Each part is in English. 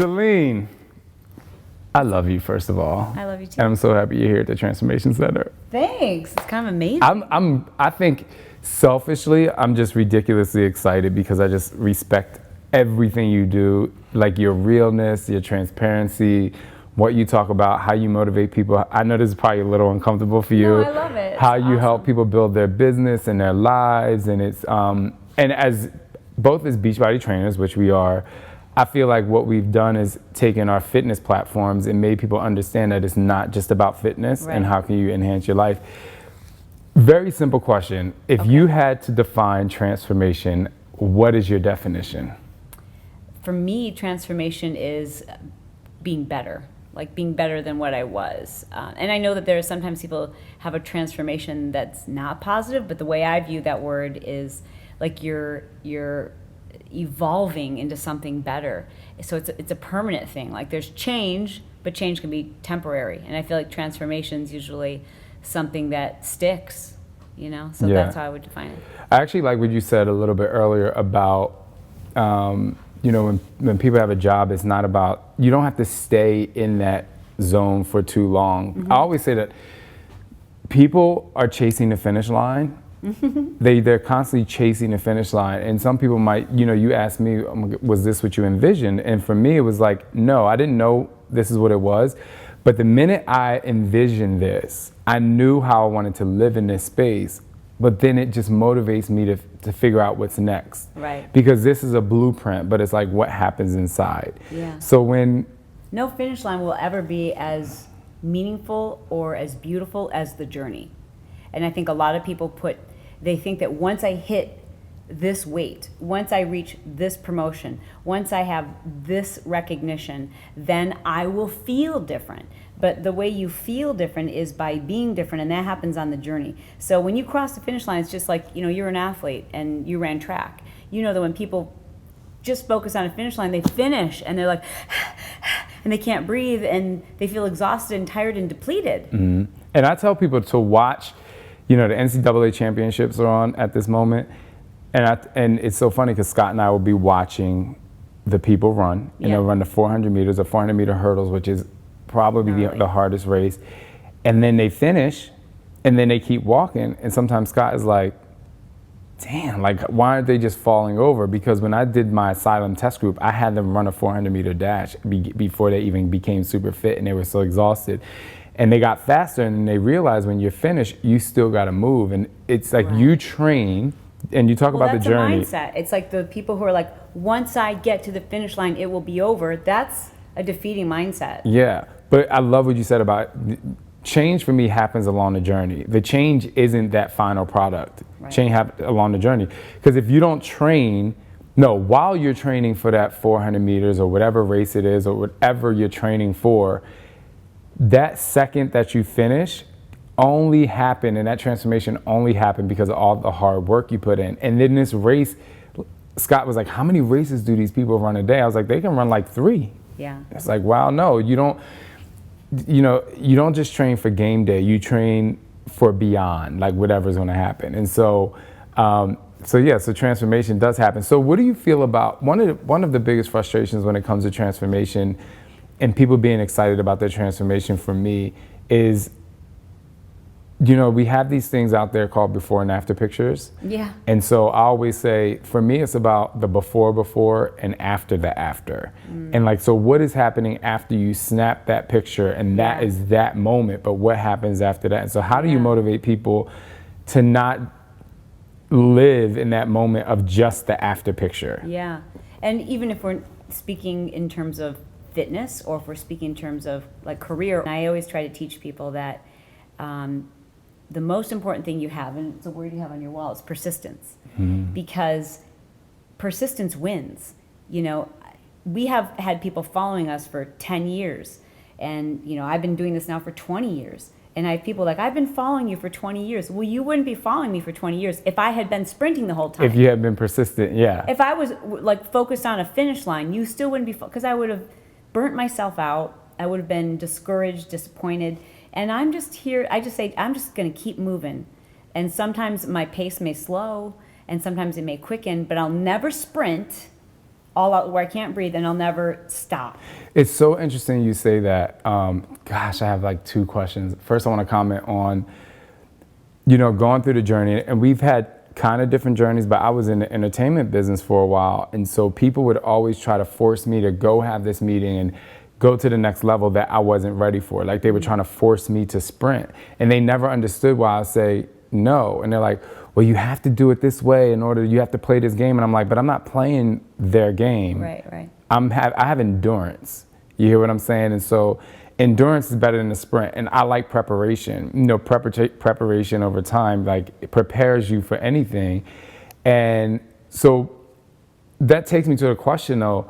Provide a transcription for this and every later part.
Chalene, I love you, first of all. I love you too. And I'm so happy you're here at the Transformation Center. Thanks. It's kind of amazing. I think selfishly, I'm just ridiculously excited because I just respect everything you do, like your realness, your transparency, what you talk about, how you motivate people. I know this is probably a little uncomfortable for you. No, I love it. How you help people build their business and their lives, and it's and as both as Beachbody trainers, which we are, I feel like what we've done is taken our fitness platforms and made people understand that it's not just about fitness and how can you enhance your life. Very simple question. If you had to define transformation, what is your definition? For me, transformation is being better, like being better than what I was. And I know that there are sometimes people have a transformation that's not positive, but the way I view that word is like you're evolving into something better. So it's a permanent thing. Like there's change, but change can be temporary. And I feel like transformation's usually something that sticks, you know? So that's how I would define it. I actually like what you said a little bit earlier about, you know, when people have a job, it's not about, you don't have to stay in that zone for too long. I always say that people are chasing the finish line. They're constantly chasing the finish line, and some people might, you know, you asked me, was this what you envisioned? And for me, it was like, no, I didn't know this is what it was. But the minute I envisioned this, I knew how I wanted to live in this space. But then it just motivates me to figure out what's next. Right. Because this is a blueprint, but it's like what happens inside. Yeah. So when no finish line will ever be as meaningful or as beautiful as the journey. And I think a lot of people they think that once I hit this weight, once I reach this promotion, once I have this recognition, then I will feel different. But the way you feel different is by being different, and that happens on the journey. So when you cross the finish line, it's just like, you know, you're an athlete and you ran track. You know that when people just focus on a finish line, they finish and they're like, and they can't breathe and they feel exhausted and tired and depleted. And I tell people to watch, you know, the NCAA championships are on at this moment. And it's so funny because Scott and I will be watching the people run, and they'll run the 400 meters or 400 meter hurdles, which is probably the hardest race. And then they finish, and then they keep walking. And sometimes Scott is like, damn, like, why aren't they just falling over? Because when I did my Asylum test group, I had them run a 400 meter dash before they even became super fit, and they were so exhausted. And they got faster, and they realized when you're finished, you still got to move. And it's like you train, and you talk about the journey. That's a mindset. It's like the people who are like, once I get to the finish line, it will be over. That's a defeating mindset. Yeah, but I love what you said about change. For me, happens along the journey. The change isn't that final product. Change happens along the journey. Because if you don't train, while you're training for that 400 meters or whatever race it is or whatever you're training for, that second that you finish only happened, and that transformation only happened because of all the hard work you put in. And then this race, Scott was like, how many races do these people run a day? I was like, they can run like 3. Yeah. It's like, wow, no, you don't just train for game day. You train for beyond, like whatever's going to happen. And so, so transformation does happen. So what do you feel about one of the biggest frustrations when it comes to transformation and people being excited about their transformation for me is, you know, we have these things out there called before and after pictures. Yeah. And so I always say, for me, it's about the before and after the after. And like, so what is happening after you snap that picture, and that is that moment, but what happens after that? And so how do you motivate people to not live in that moment of just the after picture? Yeah. And even if we're speaking in terms of fitness, or if we're speaking in terms of like career, I always try to teach people that the most important thing you have, and it's a word you have on your wall, is persistence. Because persistence wins. You know, we have had people following us for 10 years, and you know, I've been doing this now for 20 years. And I have people like, I've been following you for 20 years. Well, you wouldn't be following me for 20 years if I had been sprinting the whole time. If you had been persistent, yeah. If I was like focused on a finish line, you still wouldn't be, because I would have burnt myself out. I would have been discouraged, disappointed. And I'm just here, I just say, I'm just gonna keep moving. And sometimes my pace may slow, and sometimes it may quicken, but I'll never sprint. all out where I can't breathe, and I'll never stop. It's so interesting you say that. Gosh, I have like 2 questions. First, I want to comment on, going through the journey, and we've had kind of different journeys, but I was in the entertainment business for a while, and so people would always try to force me to go have this meeting and go to the next level that I wasn't ready for. Like they were trying to force me to sprint, and they never understood why I say no. And they're like, well, you have to do it this way in order, you have to play this game. And I'm like, but I'm not playing their game. Right. I have endurance. You hear what I'm saying? And so endurance is better than the sprint. And I like preparation. Preparation over time, like it prepares you for anything. And so that takes me to the question though,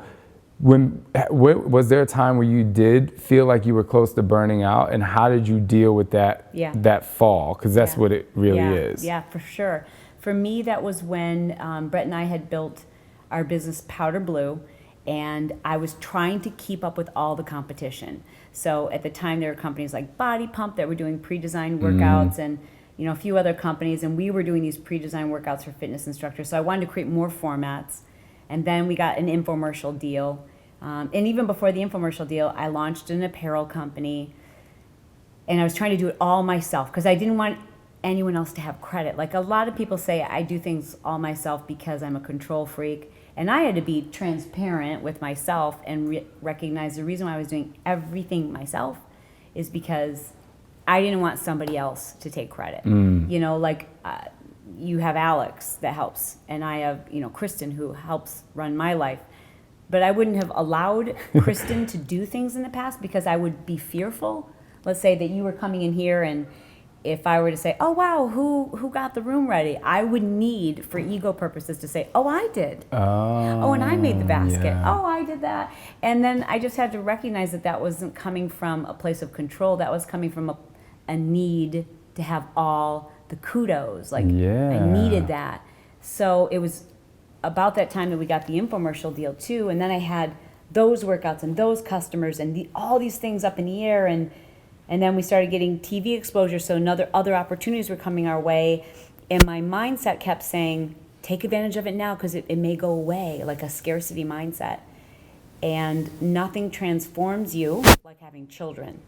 was there a time where you did feel like you were close to burning out, and how did you deal with that that fall? Because that's what it really is. Yeah, for sure. For me, that was when Bret and I had built our business Powder Blue, and I was trying to keep up with all the competition. So at the time, there were companies like Body Pump that were doing pre-designed workouts, and a few other companies, and we were doing these pre-designed workouts for fitness instructors. So I wanted to create more formats, and then we got an infomercial deal. And even before the infomercial deal, I launched an apparel company, and I was trying to do it all myself because I didn't want anyone else to have credit. Like a lot of people say I do things all myself because I'm a control freak, and I had to be transparent with myself and recognize the reason why I was doing everything myself is because I didn't want somebody else to take credit. You have Alex that helps, and I have Kristen who helps run my life. But I wouldn't have allowed Kristen to do things in the past because I would be fearful. Let's say that you were coming in here, and if I were to say, oh, wow, who got the room ready? I would need, for ego purposes, to say, oh, I did. Oh, and I made the basket. Yeah. Oh, I did that. And then I just had to recognize that that wasn't coming from a place of control. That was coming from a need to have all the kudos. Like, I needed that. So it was about that time that we got the infomercial deal too, and then I had those workouts and those customers and all these things up in the air, and then we started getting TV exposure, so other opportunities were coming our way, and my mindset kept saying, take advantage of it now because it may go away, like a scarcity mindset. And nothing transforms you like having children.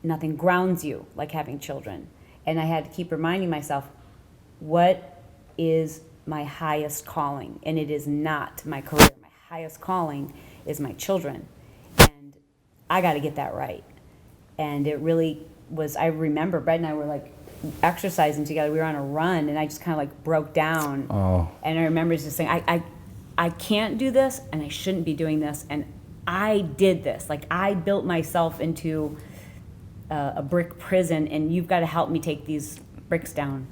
Nothing grounds you like having children. And I had to keep reminding myself, what is my highest calling? And it is not my career. My highest calling is my children. And I got to get that right. And it really was, I remember Bret and I were like exercising together. We were on a run, and I just kind of like broke down. And I remember just saying, I can't do this, and I shouldn't be doing this. And I did this. Like, I built myself into a brick prison, and you've got to help me take these bricks down.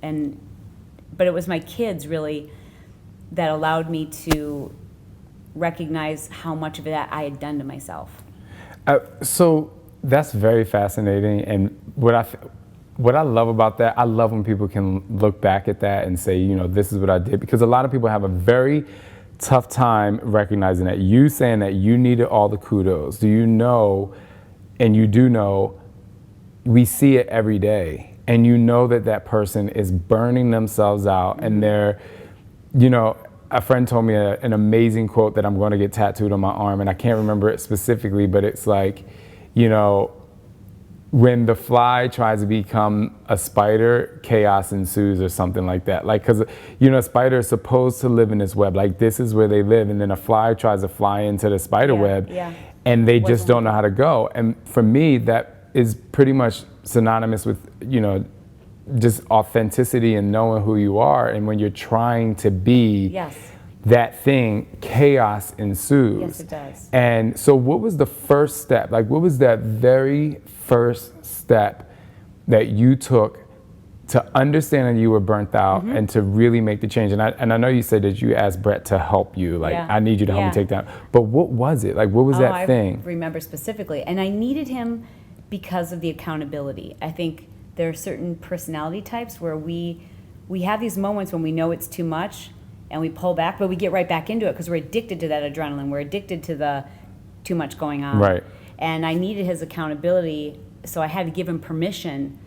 But it was my kids really that allowed me to recognize how much of that I had done to myself. So that's very fascinating, and what I love about that, I love when people can look back at that and say, this is what I did, because a lot of people have a very tough time recognizing that. You saying that you needed all the kudos. Do you know, and you do know, we see it every day. And you know that person is burning themselves out, and they're, a friend told me an amazing quote that I'm going to get tattooed on my arm, and I can't remember it specifically, but it's like, when the fly tries to become a spider, chaos ensues, or something like that. Like, because, a spider is supposed to live in this web. Like, this is where they live, and then a fly tries to fly into the spider web, and they just don't know how to go. And for me, that is pretty much synonymous with, just authenticity and knowing who you are. And when you're trying to be that thing, chaos ensues. Yes, it does. And so what was the first step? Like, what was that very first step that you took to understand that you were burnt out and to really make the change? And I know you said that you asked Bret to help you, like, I need you to help me take that. But what was it? Like, what was that thing? I remember specifically. And I needed him because of the accountability. I think there are certain personality types where we have these moments when we know it's too much and we pull back, but we get right back into it because we're addicted to that adrenaline. We're addicted to the too much going on. Right. And I needed his accountability, so I had to give him permission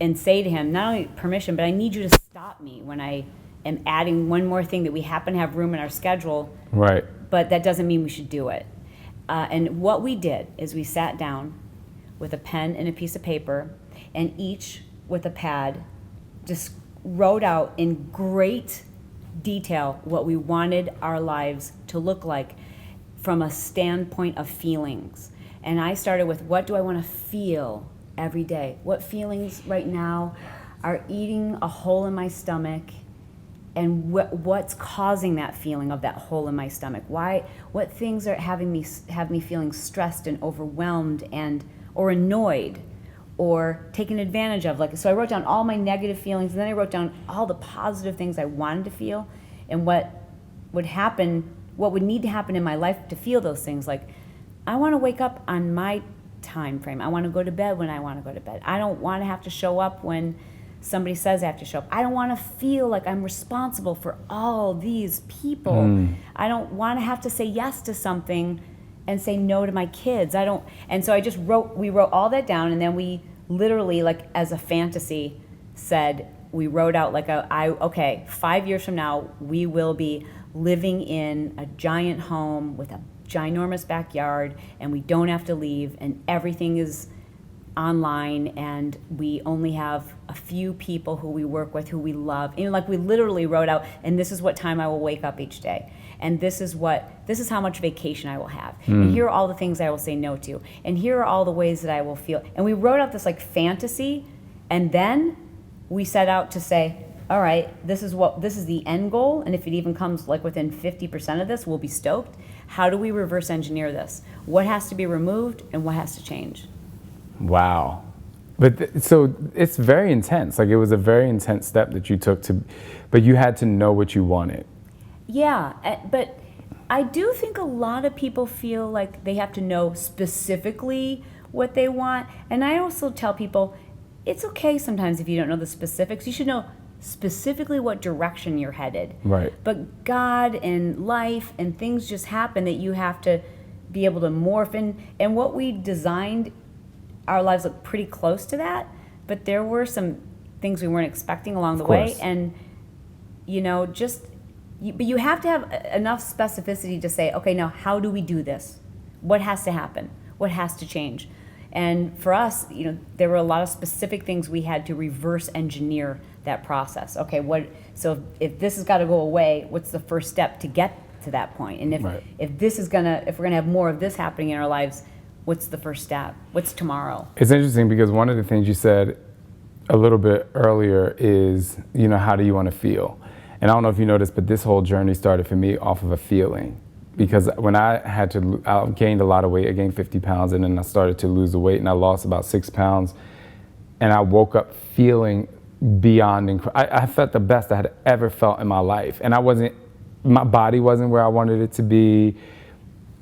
and say to him, not only permission, but I need you to stop me when I am adding one more thing that we happen to have room in our schedule. Right. But that doesn't mean we should do it. And what we did is we sat down with a pen and a piece of paper, and each with a pad just wrote out in great detail what we wanted our lives to look like from a standpoint of feelings. And I started with, what do I want to feel every day? What feelings right now are eating a hole in my stomach? And what's causing that feeling of that hole in my stomach? What things are have me feeling stressed and overwhelmed or annoyed or taken advantage of? So I wrote down all my negative feelings, and then I wrote down all the positive things I wanted to feel, and what would need to happen in my life to feel those things. Like, I want to wake up on my time frame. I want to go to bed when I want to go to bed. I don't want to have to show up when somebody says I have to show up. I don't want to feel like I'm responsible for all these people. I don't want to have to say yes to something and say no to my kids. And so we wrote all that down, and then we literally, like as a fantasy, said, we wrote out okay, 5 years from now, we will be living in a giant home with a ginormous backyard, and we don't have to leave, and everything is online, and we only have a few people who we work with, who we love. We literally wrote out, and this is what time I will wake up each day, and this is how much vacation I will have, and here are all the things I will say no to, and here are all the ways that I will feel. And we wrote out this fantasy, and then we set out to say, all right, this is the end goal, and if it even comes within 50% of this, we'll be stoked. How do we reverse engineer this? What has to be removed and what has to change? Wow. But so it's very intense. It was a very intense step that you took but you had to know what you wanted. Yeah, but I do think a lot of people feel like they have to know specifically what they want. And I also tell people, it's okay sometimes if you don't know the specifics. You should know specifically what direction you're headed. Right. But God and life and things just happen that you have to be able to morph in. And what we designed, our lives look pretty close to that, but there were some things we weren't expecting along the way. And, but you have to have enough specificity to say, okay, now how do we do this? What has to happen? What has to change? And for us, there were a lot of specific things we had to reverse engineer that process. Okay, so if this has got to go away, what's the first step to get to that point? And if we're gonna have more of this happening in our lives, what's the first step? What's tomorrow? It's interesting because one of the things you said a little bit earlier is, how do you want to feel? And I don't know if you noticed, but this whole journey started for me off of a feeling. Because when I gained a lot of weight, I gained 50 pounds, and then I started to lose the weight, and I lost about 6 pounds. And I woke up feeling beyond incredible. I felt the best I had ever felt in my life. And my body wasn't where I wanted it to be.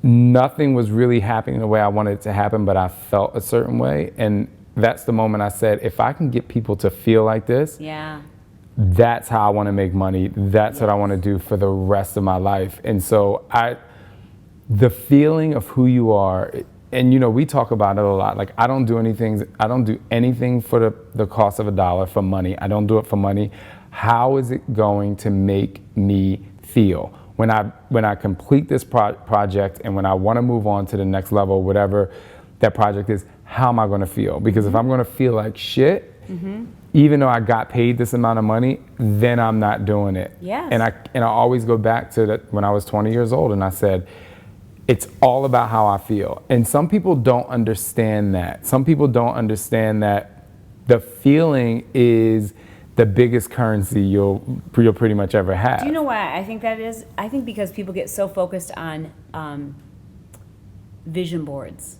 Nothing was really happening the way I wanted it to happen, but I felt a certain way. And that's the moment I said, if I can get people to feel like this, that's how I want to make money. That's what I want to do for the rest of my life. And so the feeling of who you are, and we talk about it a lot. I don't do anything for the cost of $1 for money. I don't do it for money. How is it going to make me feel? When I complete this project, and when I want to move on to the next level, whatever that project is, how am I going to feel? Because if I'm going to feel like shit, even though I got paid this amount of money, then I'm not doing it. Yes. And I always go back to that when I was 20 years old, and I said, it's all about how I feel. And some people don't understand that. Some people don't understand that the feeling is the biggest currency you'll pretty much ever have. Do you know why I think that is? I think because people get so focused on vision boards.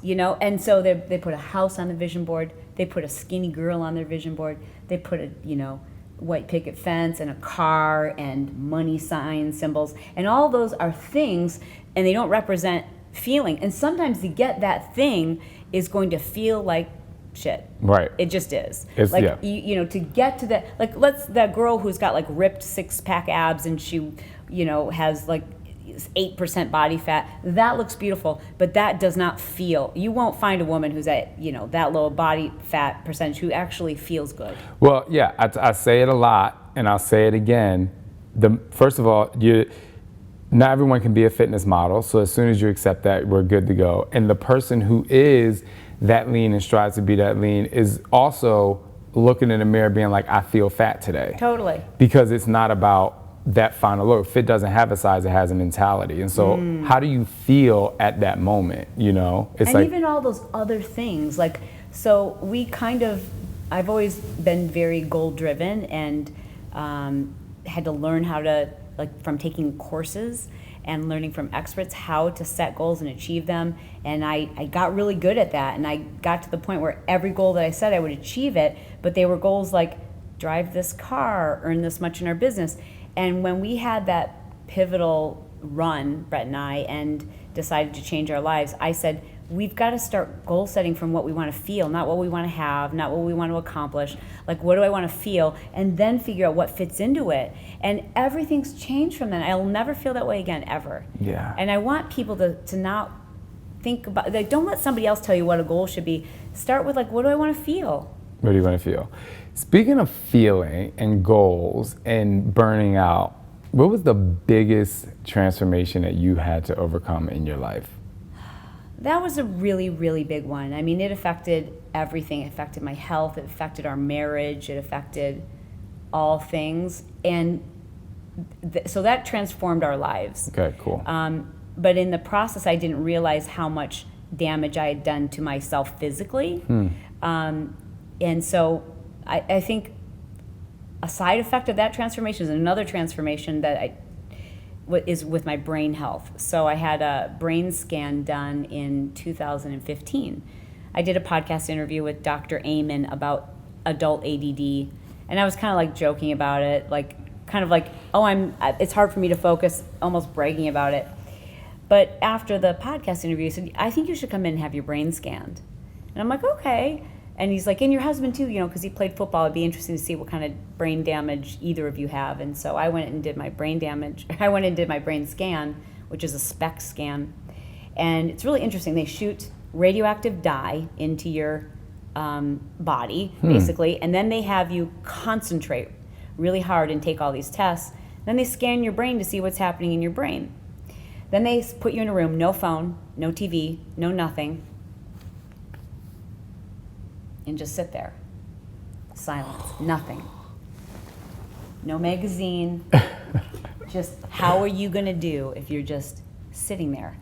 And so they put a house on the vision board, they put a skinny girl on their vision board, they put a white picket fence and a car and money sign symbols, and all those are things, and they don't represent feeling. And sometimes to get that thing is going to feel like shit. Right. It just is. It's, to get to that, that girl who's got ripped 6-pack abs, and she, has 8% body fat. That looks beautiful, but that does not feel. You won't find a woman who's at, that low body fat percentage who actually feels good. Well, yeah, I say it a lot, and I'll say it again. First of all, not everyone can be a fitness model, so as soon as you accept that, we're good to go. And the person who is that lean and strives to be that lean is also looking in the mirror being like, I feel fat today. Totally. Because it's not about that final look. Fit doesn't have a size, it has a mentality. And so how do you feel at that moment, It's and even all those other things, so I've always been very goal driven and had to learn how to, from taking courses and learning from experts how to set goals and achieve them. And I got really good at that. And I got to the point where every goal that I set, I would achieve it, but they were goals like drive this car, earn this much in our business. And when we had that pivotal run, Bret and I, and decided to change our lives, I said, we've got to start goal setting from what we want to feel, not what we want to have, not what we want to accomplish. What do I want to feel? And then figure out what fits into it. And everything's changed from then. I'll never feel that way again, ever. Yeah. And I want people to not think about, don't let somebody else tell you what a goal should be. Start with what do I want to feel? What do you want to feel? Speaking of feeling and goals and burning out, what was the biggest transformation that you had to overcome in your life? That was a really, really big one. I mean, it affected everything. It affected my health. It affected our marriage. It affected all things. And so that transformed our lives. Okay, cool. But in the process, I didn't realize how much damage I had done to myself physically. And so I think a side effect of that transformation is another transformation that is with my brain health. So I had a brain scan done in 2015. I did a podcast interview with Dr. Amen about adult ADD, and I was kind of joking about it, it's hard for me to focus, almost bragging about it. But after the podcast interview, he said, I think you should come in and have your brain scanned. And I'm like, okay. And he's like, and your husband too, because he played football. It'd be interesting to see what kind of brain damage either of you have. And so I went and did my brain scan, which is a SPECT scan. And it's really interesting. They shoot radioactive dye into your body, basically, and then they have you concentrate really hard and take all these tests. Then they scan your brain to see what's happening in your brain. Then they put you in a room, no phone, no TV, no nothing, and just sit there. Silence, nothing. No magazine. Just how are you gonna do if you're just sitting there?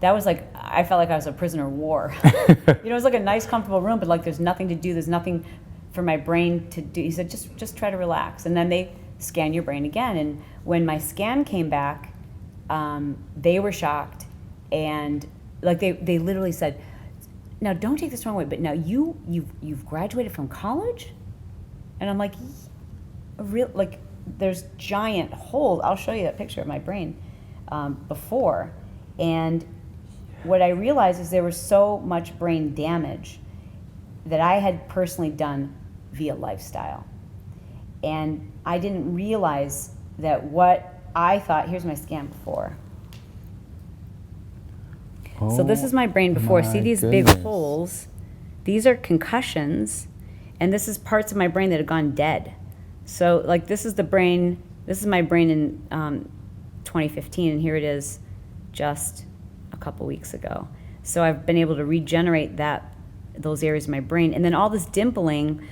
That was I felt like I was a prisoner of war. It was a nice, comfortable room, but there's nothing to do. There's nothing for my brain to do. He said, just try to relax. And then they scan your brain again. And when my scan came back, they were shocked. And they literally said, now don't take this the wrong way, but now you've graduated from college? And I'm like, there's giant holes. I'll show you that picture of my brain before. And what I realized is there was so much brain damage that I had personally done via lifestyle. And I didn't realize that what I thought, here's my scan before. So this is my brain before. See these big holes? These are concussions, and this is parts of my brain that have gone dead. So this is my brain in 2015, and here it is just a couple weeks ago. So I've been able to regenerate those areas of my brain. And then all this dimpling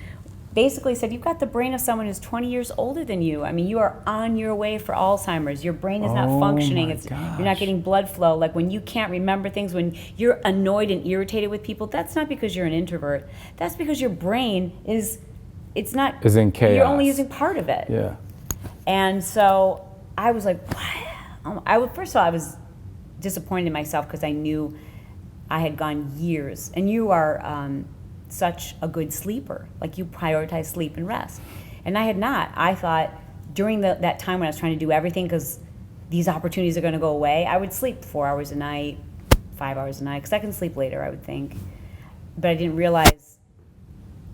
basically said, you've got the brain of someone who's 20 years older than you. I mean, you are on your way for Alzheimer's. Your brain is not functioning. You're not getting blood flow. When you can't remember things, when you're annoyed and irritated with people, that's not because you're an introvert. That's because your brain is in chaos. You're only using part of it. Yeah. And so I was like, what? First of all, I was disappointed in myself because I knew I had gone years. And you are such a good sleeper. You prioritize sleep and rest. And I had not. I thought during that time when I was trying to do everything, because these opportunities are going to go away, I would sleep 4 hours a night, 5 hours a night, because I can sleep later, I would think. But I didn't realize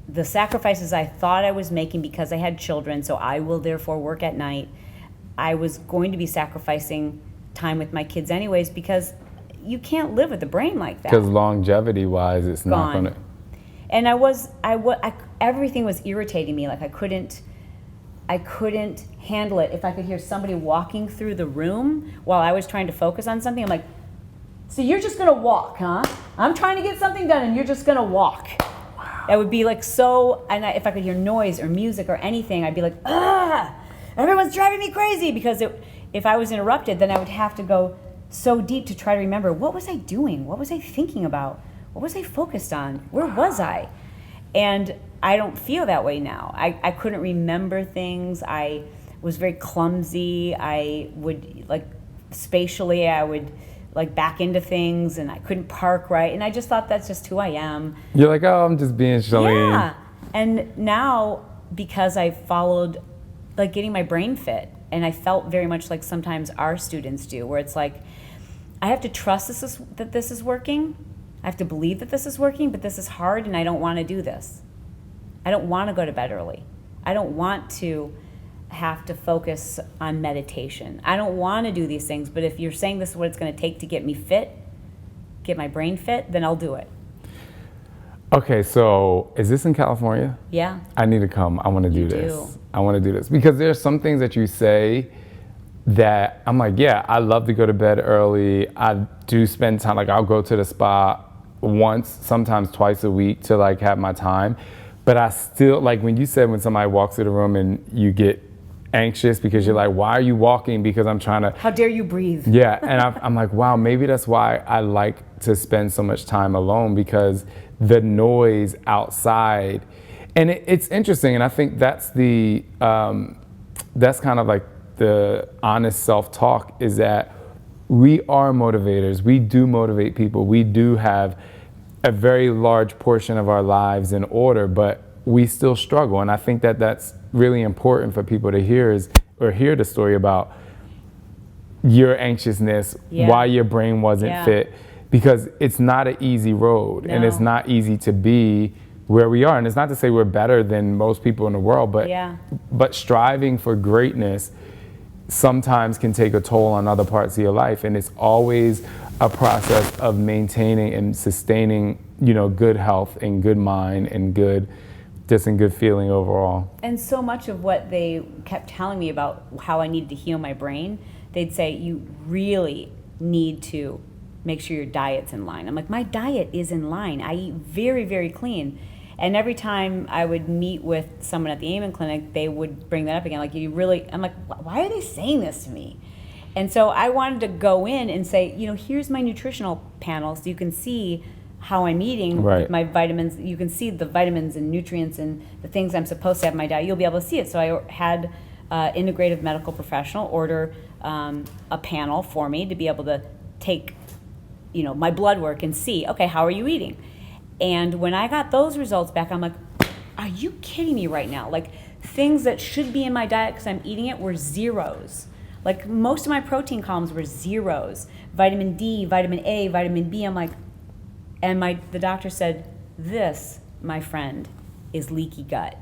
the sacrifices I thought I was making because I had children, so I will therefore work at night. I was going to be sacrificing time with my kids anyways, because you can't live with a brain like that. Because longevity-wise, it's not Gone. going to... And everything was irritating me. Like I couldn't handle it. If I could hear somebody walking through the room while I was trying to focus on something, I'm like, so you're just gonna walk, huh? I'm trying to get something done and you're just gonna walk. Wow. That would be like so, and if I could hear noise or music or anything, I'd be like, everyone's driving me crazy, because if I was interrupted, then I would have to go so deep to try to remember, what was I doing? What was I thinking about? What was I focused on? Where was I? And I don't feel that way now. I couldn't remember things. I was very clumsy. I would, like, spatially, I would, like, back into things, and I couldn't park right. And I just thought that's just who I am. You're like, oh, I'm just being Chalene. Yeah. And now, because I followed, like, getting my brain fit, and I felt very much like sometimes our students do, where it's like, I have to trust that this is working. I have to believe that this is working, but this is hard, and I don't want to do this. I don't want to go to bed early. I don't want to have to focus on meditation. I don't want to do these things, but if you're saying this is what it's going to take to get me fit, get my brain fit, then I'll do it. Okay, so is this in California? Yeah. I need to come. I want to do this. do. I want to do this. Because there's some things that you say that I'm like, yeah, I love to go to bed early. I do spend time, like I'll go to the spa once, sometimes twice a week to like have my time. But I still, like when you said when somebody walks through the room and you get anxious because you're like, why are you walking? Because I'm trying to... How dare you breathe? Yeah, and I'm like, wow, maybe that's why I like to spend so much time alone, because the noise outside, and it's interesting, and I think that's the, that's kind of like the honest self-talk, is that we are motivators. We do motivate people. We do have a very large portion of our lives in order, but we still struggle. And I think that that's really important for people to hear hear the story about your anxiousness, why your brain wasn't fit, because it's not an easy road. No. And it's not easy to be where we are. And it's not to say we're better than most people in the world, but striving for greatness sometimes can take a toll on other parts of your life. And it's always a process of maintaining and sustaining, you know, good health and good mind and good feeling overall. And so much of what they kept telling me about how I needed to heal my brain, they'd say, you really need to make sure your diet's in line. I'm like, my diet is in line. I eat very, very clean. And every time I would meet with someone at the Amen Clinic, they would bring that up again. Like, you really, I'm like, why are they saying this to me? And so I wanted to go in and say, you know, here's my nutritional panel so you can see how I'm eating with my vitamins. You can see the vitamins and nutrients and the things I'm supposed to have in my diet. You'll be able to see it. So I had integrative medical professional order a panel for me to be able to take, you know, my blood work and see, okay, how are you eating? And when I got those results back, I'm like, are you kidding me right now? Like, things that should be in my diet because I'm eating it were zeros. Like, most of my protein columns were zeros. Vitamin D, vitamin A, vitamin B. I'm like, and the doctor said, this, my friend, is leaky gut.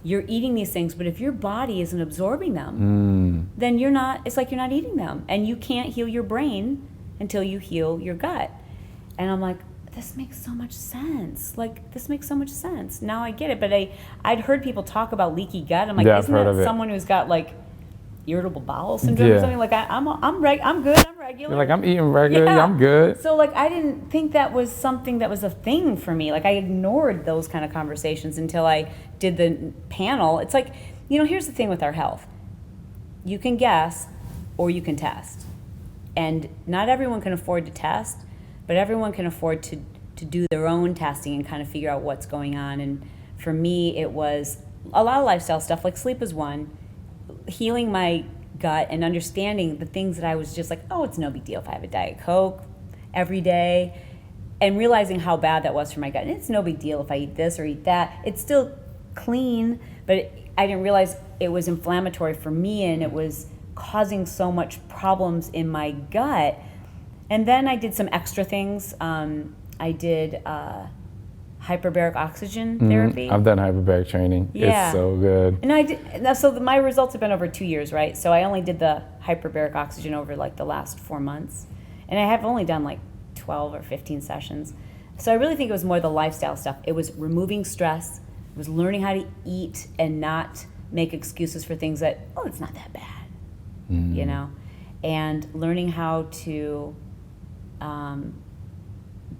You're eating these things, but if your body isn't absorbing them, then it's like you're not eating them. And you can't heal your brain until you heal your gut. And I'm like, this makes so much sense. Like, this makes so much sense. Now I get it. But I'd heard people talk about leaky gut. I'm like, isn't that someone who's got, like, irritable bowel syndrome or something? Like, I'm good, I'm regular. You're like, I'm eating regular, I'm good. So, like, I didn't think that was something that was a thing for me. Like, I ignored those kind of conversations until I did the panel. It's like, you know, here's the thing with our health. You can guess or you can test. And not everyone can afford to test, but everyone can afford to do their own testing and kind of figure out what's going on. And for me, it was a lot of lifestyle stuff, like sleep was one, healing my gut and understanding the things that I was just like, oh, it's no big deal if I have a Diet Coke every day, and realizing how bad that was for my gut. And it's no big deal if I eat this or eat that. It's still clean, but I didn't realize it was inflammatory for me, and it was causing so much problems in my gut. And then I did some extra things. I did hyperbaric oxygen therapy. I've done hyperbaric training. Yeah. It's so good. And so my results have been over 2 years, right? So I only did the hyperbaric oxygen over like the last 4 months. And I have only done like 12 or 15 sessions. So I really think it was more the lifestyle stuff. It was removing stress. It was learning how to eat and not make excuses for things that, oh, it's not that bad, you know? And learning how to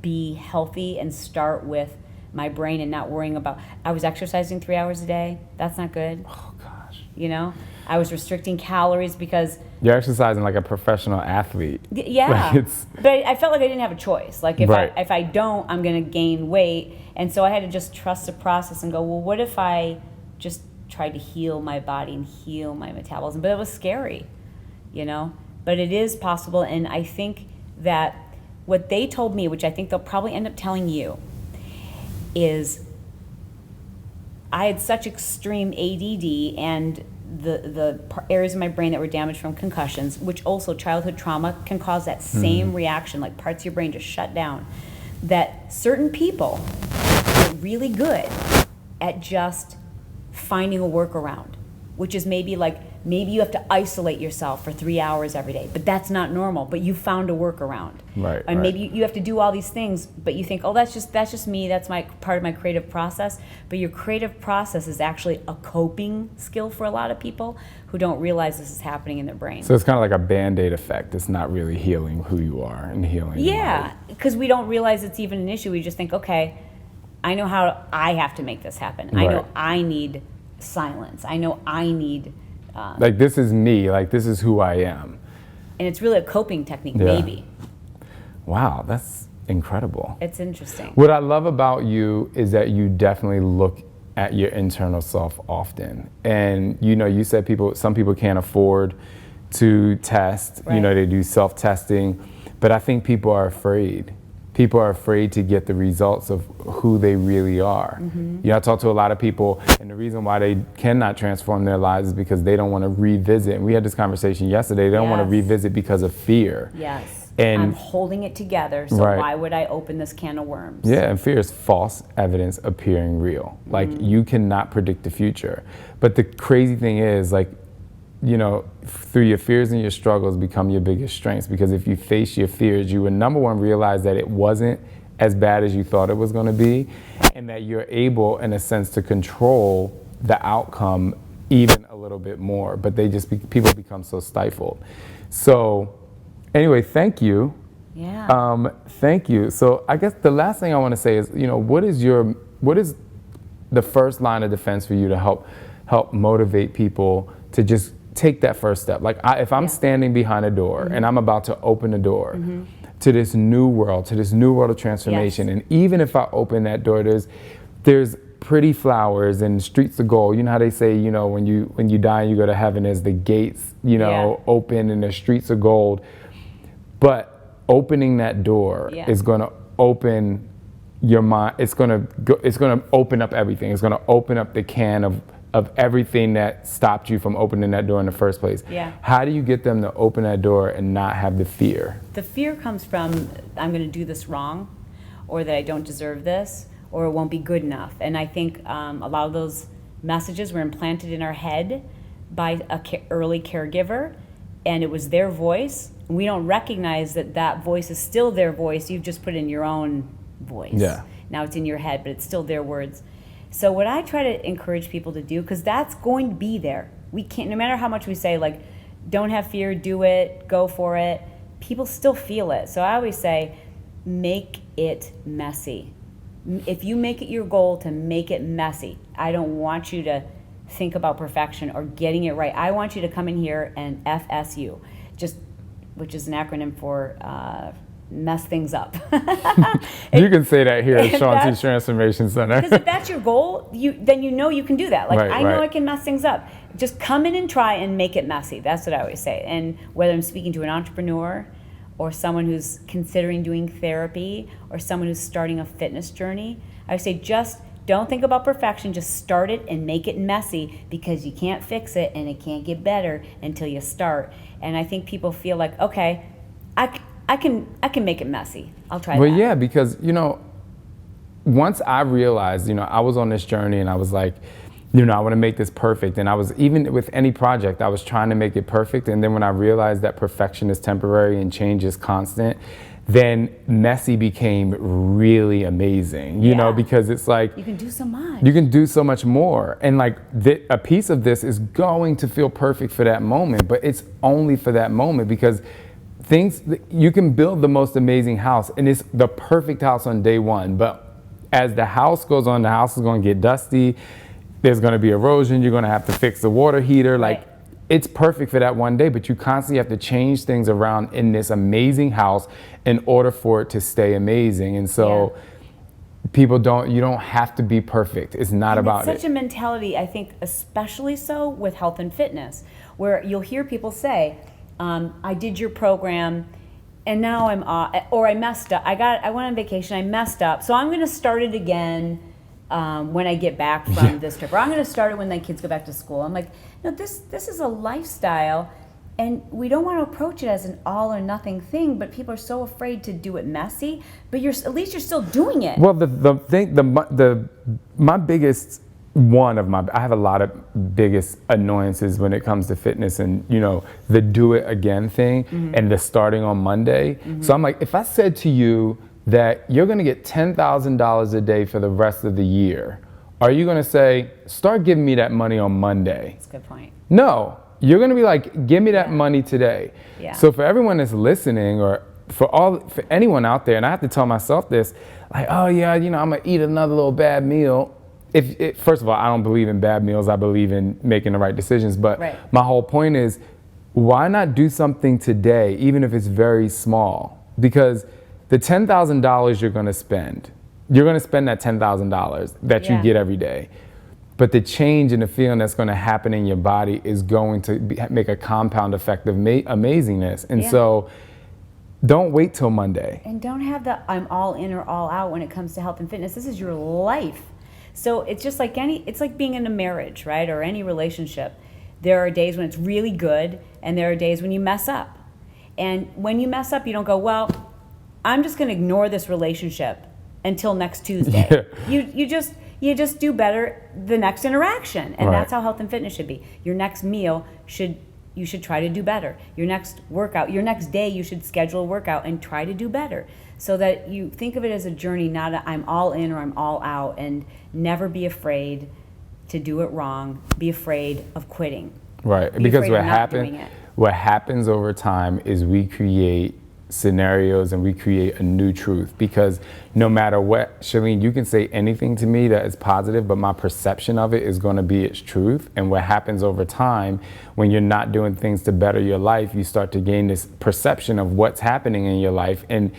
be healthy and start with my brain and not worrying about, I was exercising 3 hours a day. That's not good. Oh, gosh. You know? I was restricting calories because... You're exercising like a professional athlete. Yeah. Like but I felt like I didn't have a choice. Like if Right. I don't, I'm going to gain weight. And so I had to just trust the process and go, well, what if I just tried to heal my body and heal my metabolism? But it was scary, you know? But it is possible. And I think that what they told me, which I think they'll probably end up telling you, is I had such extreme ADD and the areas of my brain that were damaged from concussions, which also childhood trauma can cause that same reaction, like parts of your brain just shut down, that certain people are really good at just finding a workaround, which is maybe you have to isolate yourself for 3 hours every day, but that's not normal, but you found a workaround. Right. And maybe you have to do all these things, but you think, oh, that's just me, that's my part of my creative process. But your creative process is actually a coping skill for a lot of people who don't realize this is happening in their brain. So it's kind of like a Band-Aid effect. It's not really healing who you are and healing your Yeah, life. because we don't realize it's even an issue. We just think, okay, I know how I have to make this happen. I know Right. I need silence. I know I need... Like, this is me. Like, this is who I am. and it's really a coping technique, Yeah. maybe. Wow, that's incredible. It's interesting. What I love about you is that you definitely look at your internal self often. And you know, you said some people can't afford to test, Right. you know, they do self-testing, but I think people are afraid. People are afraid to get the results of who they really are. Mm-hmm. You know, I talk to a lot of people, and the reason why they cannot transform their lives is because they don't want to revisit. And we had this conversation yesterday. They don't want to Yes. revisit because of fear. Yes. And- I'm holding it together, so Right. why would I open this can of worms? Yeah, and fear is false evidence appearing real. Like, you cannot predict the future. But the crazy thing is, like, you know, through your fears and your struggles become your biggest strengths, because if you face your fears, you would, number one, realize that it wasn't as bad as you thought it was going to be, and that you're able, in a sense, to control the outcome even a little bit more. But people become so stifled. So anyway, thank you. Yeah. Thank you. So I guess the last thing I want to say is, you know, what is the first line of defense for you to help motivate people to just take that first step? Like, if I'm standing behind a door and I'm about to open the door to this new world of transformation, Yes. and even if I open that door, there's pretty flowers and streets of gold. You know how they say, you know, when you die and you go to heaven, there's the gates, you know, open and there's streets of gold. But opening that door is going to open your mind. It's going to open up everything. It's going to open up the can of everything that stopped you from opening that door in the first place. Yeah. How do you get them to open that door and not have the fear? The fear comes from, I'm going to do this wrong, or that I don't deserve this, or it won't be good enough. And I think a lot of those messages were implanted in our head by a early caregiver, and it was their voice. We don't recognize that voice is still their voice. You've just put in your own voice. Yeah. Now it's in your head, but it's still their words. So what I try to encourage people to do, because that's going to be there. We can't, no matter how much we say, like, don't have fear, do it, go for it, people still feel it. So I always say, make it messy. If you make it your goal to make it messy, I don't want you to think about perfection or getting it right. I want you to come in here and FSU, which is an acronym for mess things up. You can say that here at If Shaun Ts that's- Transformation Center. Because if that's your goal, then you know you can do that. Like, Right, I know right. I can mess things up. Just come in and try and make it messy. That's what I always say. And whether I'm speaking to an entrepreneur or someone who's considering doing therapy or someone who's starting a fitness journey, I would say just don't think about perfection. Just start it and make it messy, because you can't fix it and it can't get better until you start. And I think people feel like, okay, I can make it messy. I'll try Well, that. yeah, because, you know, once I realized, I was on this journey and I was like, I want to make this perfect. And I was, even with any project, I was trying to make it perfect. And then when I realized that perfection is temporary and change is constant, then messy became really amazing, you know, because it's like, you can do so much. You can do so much more. And like a piece of this is going to feel perfect for that moment, but it's only for that moment, because you can build the most amazing house and it's the perfect house on day one. But as the house goes on, the house is going to get dusty. There's going to be erosion. You're going to have to fix the water heater. Like, it's perfect for that one day, but you constantly have to change things around in this amazing house in order for it to stay amazing. And so you don't have to be perfect. It's not about it. It's such a mentality, I think, especially so with health and fitness, where you'll hear people say, I did your program and now I'm or I messed up. I went on vacation, I messed up, so I'm going to start it again when I get back from this trip, or I'm going to start it when the kids go back to school. I'm like, no, this is a lifestyle, and we don't want to approach it as an all or nothing thing. But people are so afraid to do it messy. But at least you're still doing it. Well, my biggest I have a lot of biggest annoyances when it comes to fitness and, the do it again thing and the starting on Monday. So I'm like, if I said to you that you're going to get $10,000 a day for the rest of the year, are you going to say, start giving me that money on Monday? That's a good point. No, you're going to be like, give me that money today. Yeah. So for everyone that's listening, or for anyone out there, and I have to tell myself this, like, oh yeah, I'm going to eat another little bad meal. First of all, I don't believe in bad meals. I believe in making the right decisions. But my whole point is, why not do something today, even if it's very small? Because the $10,000 you're going to spend that $10,000 that you get every day. But the change and the feeling that's going to happen in your body is going to make a compound effect of amazingness. And so don't wait till Monday. And don't have the I'm all in or all out when it comes to health and fitness. This is your life. So it's just like it's like being in a marriage, right? Or any relationship. There are days when it's really good and there are days when you mess up. And when you mess up, you don't go, well, I'm just going to ignore this relationship until next Tuesday. You just do better the next interaction. And that's how health and fitness should be. Your next meal you should try to do better. Your next workout, your next day, you should schedule a workout and try to do better. So that you think of it as a journey, not a I'm all in or I'm all out, and never be afraid to do it wrong. Be afraid of quitting. Right, because what happens over time is we create scenarios and we create a new truth. Because no matter what, Chalene, you can say anything to me that is positive, but my perception of it is going to be its truth. And what happens over time, when you're not doing things to better your life, you start to gain this perception of what's happening in your life, and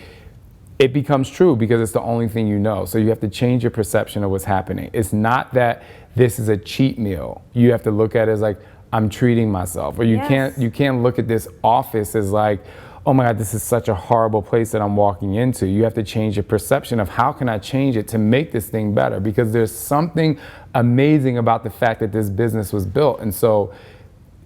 it becomes true because it's the only thing you know. So you have to change your perception of what's happening. It's not that this is a cheat meal. You have to look at it as like, I'm treating myself. Or you can't look at this office as like, oh my God, this is such a horrible place that I'm walking into. You have to change your perception of how can I change it to make this thing better, because there's something amazing about the fact that this business was built. And so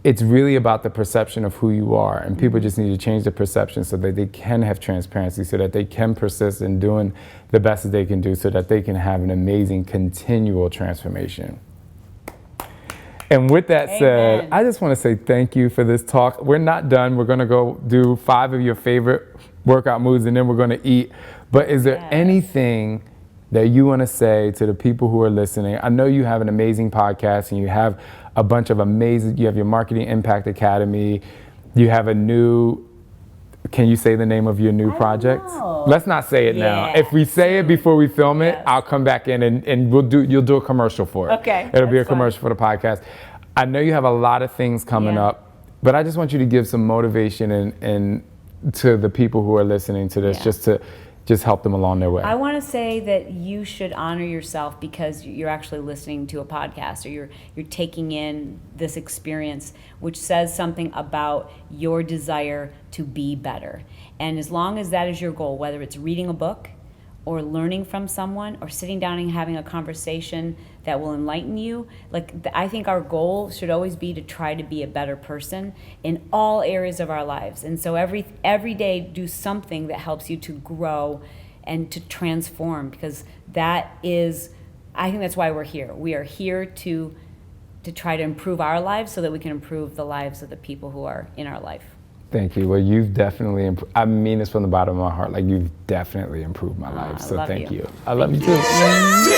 it's really about the perception of who you are, and people just need to change the perception so that they can have transparency, so that they can persist in doing the best that they can do, so that they can have an amazing continual transformation. And with that said, I just want to say thank you for this talk. We're not done. We're going to go do 5 of your favorite workout moves, and then we're going to eat. But is there anything that you want to say to the people who are listening? I know you have an amazing podcast, and you have a bunch of you have your Marketing Impact Academy. You have can you say the name of your new project? Let's not say it now. If we say it before we film it, I'll come back in and you'll do a commercial for it. Okay. It'll be a commercial for the podcast. I know you have a lot of things coming up, but I just want you to give some motivation and to the people who are listening to this, just help them along their way. I want to say that you should honor yourself because you're actually listening to a podcast, or you're taking in this experience, which says something about your desire to be better. And as long as that is your goal, whether it's reading a book or learning from someone or sitting down and having a conversation that will enlighten you, I think our goal should always be to try to be a better person in all areas of our lives. And so every day do something that helps you to grow and to transform, because that is, I think that's why we're here. We are here to try to improve our lives so that we can improve the lives of the people who are in our life. Thank you. Well, you've definitely, I mean this from the bottom of my heart, like you've definitely improved my life. So thank you. I love you too.